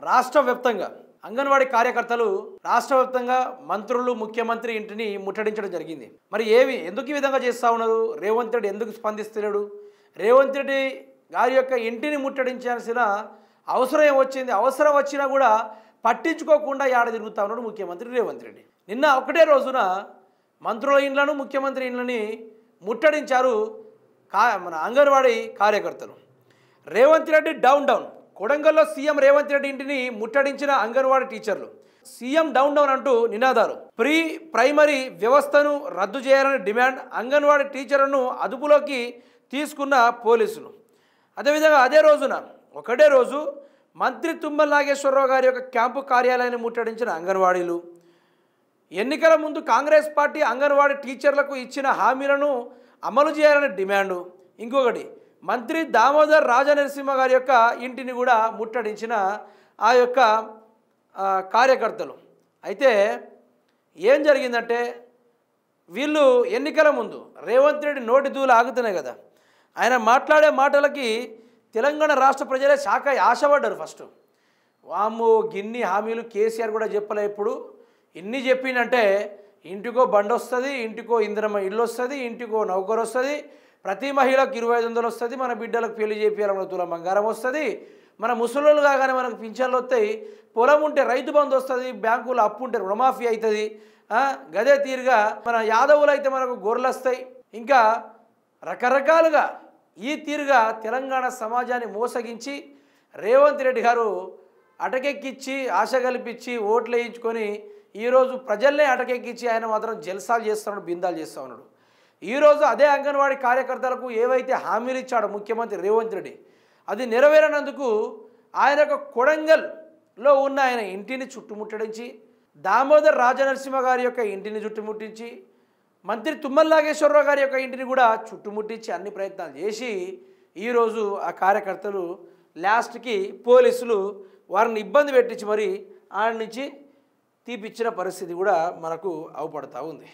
రాష్ట్ర వ్యాప్తంగా అంగన్వాడీ కార్యకర్తలు రాష్ట్ర వ్యాప్తంగా మంత్రులు ముఖ్యమంత్రి ఇంటిని ముట్టడించడం జరిగింది. మరి ఎందుకు ఈ విధంగా చేస్తూ ఉన్నారు? రేవంత్ రెడ్డి ఎందుకు స్పందిస్తున్నాడు? రేవంత్ రెడ్డి గారి యొక్క ఇంటిని ముట్టడించాల్సిన అవసరం ఏమొచ్చింది? అవసరం వచ్చినా కూడా పట్టించుకోకుండా ఏడ తిరుగుతూ ఉన్నాడు ముఖ్యమంత్రి రేవంత్ రెడ్డి. నిన్న ఒకటే రోజున మంత్రుల ఇండ్లను ముఖ్యమంత్రి ఇండ్లని ముట్టడించారు మన అంగన్వాడీ కార్యకర్తలు. రేవంత్ రెడ్డి డౌన్. కొడంగల్లో సీఎం రేవంత్ రెడ్డి ఇంటిని ముట్టడించిన అంగన్వాడీ టీచర్లు. సీఎం డౌన్ అంటూ నినాదాలు. ప్రైమరీ వ్యవస్థను రద్దు చేయాలని డిమాండ్. అంగన్వాడీ టీచర్లను అదుపులోకి తీసుకున్న పోలీసులు. అదేవిధంగా ఒకటే రోజు మంత్రి తుమ్మల నాగేశ్వరరావు గారి యొక్క క్యాంపు కార్యాలయాన్ని ముట్టడించిన అంగన్వాడీలు. ఎన్నికల ముందు కాంగ్రెస్ పార్టీ అంగన్వాడీ టీచర్లకు ఇచ్చిన హామీలను అమలు చేయాలని డిమాండు. ఇంకొకటి, మంత్రి దామోదర్ రాజనరసింహ గారి యొక్క ఇంటిని కూడా ముట్టడించిన ఆ యొక్క కార్యకర్తలు. అయితే ఏం జరిగిందంటే, వీళ్ళు ఎన్నికల ముందు రేవంత్ రెడ్డి నోటి దూలు ఆగుతున్నాయి కదా, ఆయన మాట్లాడే మాటలకి తెలంగాణ రాష్ట్ర ప్రజలే ఆశపడ్డారు. ఫస్ట్ వాము గిన్ని హామీలు కేసీఆర్ కూడా చెప్పలే. ఇప్పుడు ఇన్ని చెప్పిందంటే ఇంటికో బండి వస్తుంది, ఇంటికో ఇందిరమ్మ ఇల్లు వస్తుంది, ఇంటికో నౌకరు వస్తుంది, ప్రతి మహిళకు 2500 వస్తుంది, మన బిడ్డలకు పెళ్లి చేయాలన్న తులం బంగారం వస్తుంది, మన ముసలోళ్ళు కాగానే మనకు పింఛన్లు వస్తాయి, పొలం ఉంటే రైతు బంధు వస్తుంది, బ్యాంకులో అప్పు ఉంటే రుణమాఫీ అవుతుంది. గదే తీరుగా మన యాదవులు అయితే మనకు గొర్రెలు వస్తాయి. ఇంకా రకరకాలుగా ఈ తీరుగా తెలంగాణ సమాజాన్ని మోసగించి రేవంత్ రెడ్డి గారు అటకెక్కించి ఆశ కల్పించి ఓట్లు వేయించుకొని ఈరోజు ప్రజల్నే అటకెక్కించి ఆయన మాత్రం జల్సాలు చేస్తున్నాడు, బిందాలు చేస్తూ ఉన్నాడు. ఈరోజు అదే అంగన్వాడీ కార్యకర్తలకు ఏవైతే హామీలు ఇచ్చాడో ముఖ్యమంత్రి రేవంత్ రెడ్డి, అది నెరవేరనందుకు ఆయన యొక్క కొడంగల్లో ఉన్న ఆయన ఇంటిని చుట్టుముట్టడించి, దామోదర్ రాజనరసింహ గారి యొక్క ఇంటిని చుట్టుముట్టించి, మంత్రి తుమ్మల నాగేశ్వరరావు గారి యొక్క ఇంటిని కూడా చుట్టుముట్టించి అన్ని ప్రయత్నాలు చేసి ఈరోజు ఆ కార్యకర్తలు లాస్ట్కి పోలీసులు వారిని ఇబ్బంది పెట్టించి మరి ఆయన నుంచి తీపిచ్చిన పరిస్థితి కూడా మనకు అవపడతా ఉంది.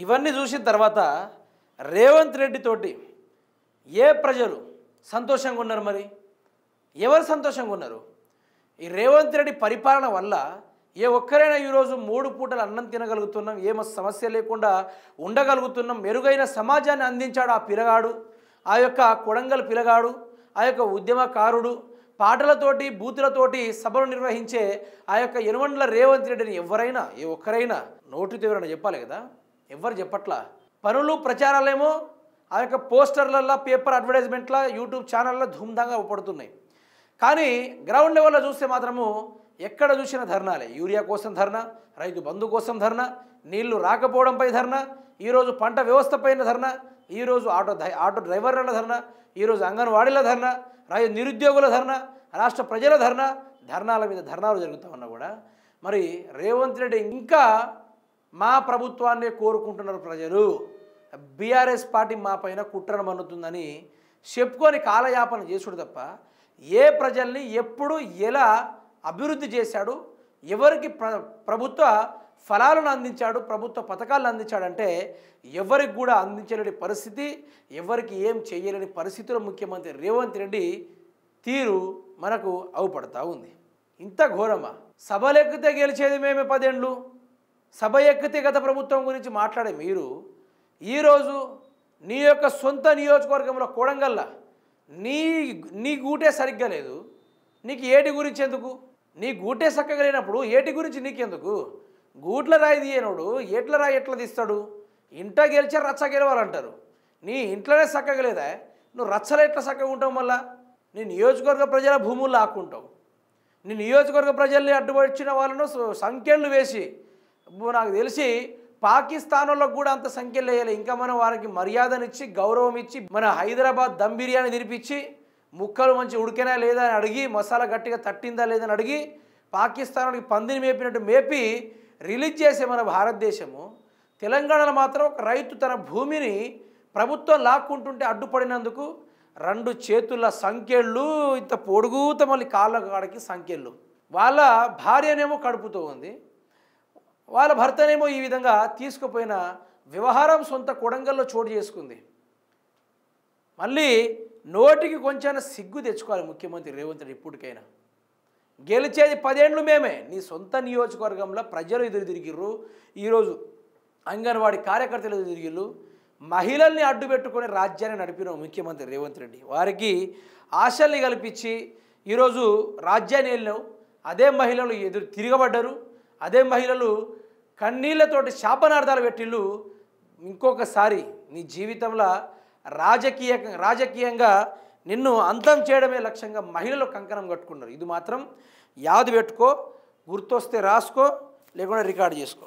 ఇవన్నీ చూసిన తర్వాత రేవంత్ రెడ్డి తోటి ఏ ప్రజలు సంతోషంగా ఉన్నారు? మరి ఎవరు సంతోషంగా ఉన్నారు? ఈ రేవంత్ రెడ్డి పరిపాలన వల్ల ఏ ఒక్కరైనా ఈరోజు 3 పూటలు అన్నం తినగలుగుతున్నాం, ఏమో సమస్య లేకుండా ఉండగలుగుతున్నాం, మెరుగైన సమాజాన్ని అందించాడు ఆ పిల్లగాడు, ఆ యొక్క కొడంగల్ పిల్లగాడు, ఆ యొక్క ఉద్యమకారుడు, పాటలతోటి బూతులతోటి సభలు నిర్వహించే ఆ యొక్క యనమండ్ల రేవంత్ రెడ్డిని ఎవరైనా ఏ ఒక్కరైనా నోటితో ఎవరైనా చెప్పాలి కదా, ఎవరు చెప్పట్లా. పనులు ప్రచారాలేమో ఆ యొక్క పోస్టర్లల్లో, పేపర్ అడ్వర్టైజ్మెంట్ల, యూట్యూబ్ ఛానల్లో ధూమ్ధాంగా పడుతున్నాయి. కానీ గ్రౌండ్ లెవెల్లో చూస్తే మాత్రము ఎక్కడ చూసిన ధర్నాలే. యూరియా కోసం ధర్నా, రైతు బంధు కోసం ధర్నా, నీళ్లు రాకపోవడంపై ధర్నా, ఈరోజు పంట వ్యవస్థ పైన ధర్నా, ఈరోజు ఆటో డ్రైవర్ల ధర్నా, ఈరోజు అంగన్వాడీల ధర్నా, నిరుద్యోగుల ధర్నా, రాష్ట్ర ప్రజల ధర్నాల మీద ధర్నాలు జరుగుతూ ఉన్నా కూడా మరి రేవంత్ రెడ్డి ఇంకా మా ప్రభుత్వాన్నే కోరుకుంటున్నారు ప్రజలు, బీఆర్ఎస్ పార్టీ మా పైన కుట్రను మన్నుతుందని చెప్పుకొని కాలయాపన చేసుడు తప్ప ఏ ప్రజల్ని ఎప్పుడు ఎలా అభివృద్ధి చేశాడు, ఎవరికి ప్రభుత్వ ఫలాలను అందించాడు, ప్రభుత్వ పథకాలను అందించాడంటే ఎవరికి కూడా అందించలేని పరిస్థితి, ఎవరికి ఏం చేయలేని పరిస్థితిలో ముఖ్యమంత్రి రేవంత్ రెడ్డి తీరు మనకు అవుపడతా ఉంది. ఇంత ఘోరమా? సభలెక్కితే గెలిచేది మేమే 10 ఏళ్ళు, సభ ఎక్కితే గత ప్రభుత్వం గురించి మాట్లాడే మీరు ఈరోజు నీ యొక్క సొంత నియోజకవర్గంలో కొడంగల్ల నీ గూటే సరిగ్గా లేదు, నీకు ఏటి గురించి ఎందుకు? నీ గూటే చక్కగా లేనప్పుడు ఏటి గురించి నీకెందుకు? గూట్ల రాయి తీయనోడు ఏట్ల రాయి ఎట్లా తీస్తాడు? ఇంట గెలిచే రచ్చ గెలవాలంటారు, నీ ఇంట్లోనే చక్కగా లేదా, నువ్వు రచ్చలో ఎట్లా చక్కగా ఉంటావు? మళ్ళా నీ నియోజకవర్గ ప్రజల భూముల్లో ఆక్కుంటావు, నీ నియోజకవర్గ ప్రజల్ని అడ్డుపడిచిన వాళ్ళను సంఖ్యలు వేసి, నాకు తెలిసి పాకిస్తాన్ వాళ్ళకు కూడా అంత సంఖ్యలు వేయాలి. ఇంకా మనం వారికి మర్యాదనిచ్చి గౌరవం ఇచ్చి మన హైదరాబాద్ దమ్ బిర్యానీ తినిపించి ముక్కలు మంచి ఉడికినా లేదా అని అడిగి, మసాలా గట్టిగా తట్టిందా లేదని అడిగి, పాకిస్తాన్కి పందిని మేపినట్టు మేపి రిలీజ్ చేసే మన భారతదేశము, తెలంగాణలో మాత్రం ఒక రైతు తన భూమిని ప్రభుత్వం లాక్కుంటుంటే అడ్డుపడినందుకు 2 చేతుల సంఖ్యలు, ఇంత పొడుగుత మళ్ళీ కాళ్ళ కాడికి సంఖ్యలు, వాళ్ళ భార్యనేమో కడుపుతూ ఉంది, వాళ్ళ భర్తనేమో ఈ విధంగా తీసుకుపోయిన వ్యవహారం సొంత కొడంగల్లో చోటు చేసుకుంది. మళ్ళీ నోటికి కొంచెం సిగ్గు తెచ్చుకోవాలి ముఖ్యమంత్రి రేవంత్ రెడ్డి. ఇప్పటికైనా గెలిచేది 10 ఏళ్ళు మేమే. నీ సొంత నియోజకవర్గంలో ప్రజలు ఎదురు తిరిగిర్రు, ఈరోజు అంగన్వాడీ కార్యకర్తలు ఎదురు తిరిగిర్రు, మహిళల్ని అడ్డు పెట్టుకొని రాజ్యాన్ని నడిపిన ముఖ్యమంత్రి రేవంత్ రెడ్డి. వారికి ఆశల్ని కల్పించి ఈరోజు రాజ్యాన్ని వెళ్ళినావు. అదే మహిళలు ఎదురు తిరగబడ్డారు, అదే మహిళలు కన్నీళ్లతోటి శాపనార్థాలు పెట్టిళ్ళు. ఇంకొకసారి నీ జీవితంలో రాజకీయంగా నిన్ను అంతం చేయడమే లక్ష్యంగా మహిళలు కంకణం కట్టుకున్నారు. ఇది మాత్రం యాదు పెట్టుకో, గుర్తొస్తే రాసుకో, లేకుండా రికార్డు చేసుకో.